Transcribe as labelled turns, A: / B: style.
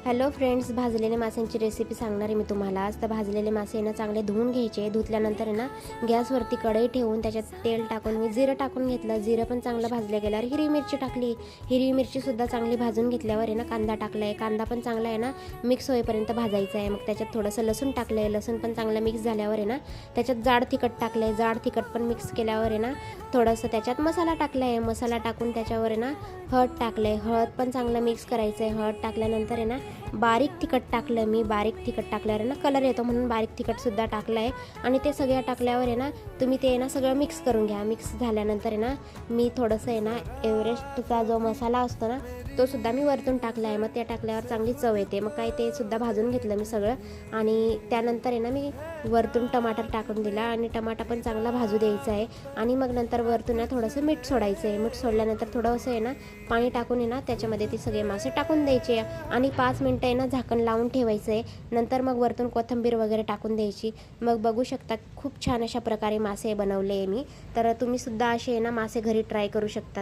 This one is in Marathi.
A: हॅलो फ्रेंड्स, भाजलेले माशांची रेसिपी सांगणार आहे मी तुम्हाला आज. तर भाजलेले मासे ना चांगले धुवून घ्यायचे. धुतल्यानंतर आहे ना गॅसवरती कढई ठेवून त्याच्यात तेल टाकून मी जिरं टाकून घेतलं. जिरं पण चांगलं भाजलं गेल्यावर हिरवी मिरची टाकली. हिरवी मिरचीसुद्धा चांगली भाजून घेतल्यावर आहे ना कांदा टाकला आहे. कांदा पण चांगला आहे ना मिक्स होईपर्यंत भाजायचा आहे. मग त्याच्यात थोडंसं लसूण टाकलं आहे. लसूण पण चांगलं मिक्स झाल्यावर आहे ना त्याच्यात जाड तिखट टाकलं आहे. जाड तिखट पण मिक्स केल्यावर आहे ना थोडंसं त्याच्यात मसाला टाकला आहे. मसाला टाकून त्याच्यावर आहे ना हळद टाकलं आहे. हळद पण चांगलं मिक्स करायचं आहे. हळद टाकल्यानंतर आहे ना बारीक तिखट टाकलं. मी बारीक तिखट टाकल्यावर आहे ना कलर येतो म्हणून बारीक तिखटसुद्धा टाकलं आहे. आणि ते सगळं टाकल्यावर आहे ना तुम्ही ते ना सगळं मिक्स करून घ्या. मिक्स झाल्यानंतर आहे ना मी थोडंसं आहे ना एव्हरेस्टचा जो मसाला असतो ना तो सुद्धा मी वरतून टाकला आहे. मग ते टाकल्यावर चांगली चव येते. मग काय ते सुद्धा भाजून घेतलं मी सगळं. आणि त्यानंतर आहे ना मी वरतून टमाटर टाकून दिला आणि टमाटा पण चांगला भाजू द्यायचा आहे. आणि मग नंतर वरतून ना थोडंसं मीठ सोडायचं आहे. मीठ सोडल्यानंतर थोडंसं आहे ना पाणी टाकून आहे ना त्याच्यामध्ये ते सगळे मासे टाकून द्यायचे आणि 5 मिनटं आहे ना झाकण लावून ठेवायचं आहे. नंतर मग वरतून कोथिंबीर वगैरे टाकून द्यायची. मग बघू शकता खूप छान अशा प्रकारे मासे बनवले आहे मी. तर तुम्ही सुद्धा असे आहे ना मासे घरी ट्राय करू शकता.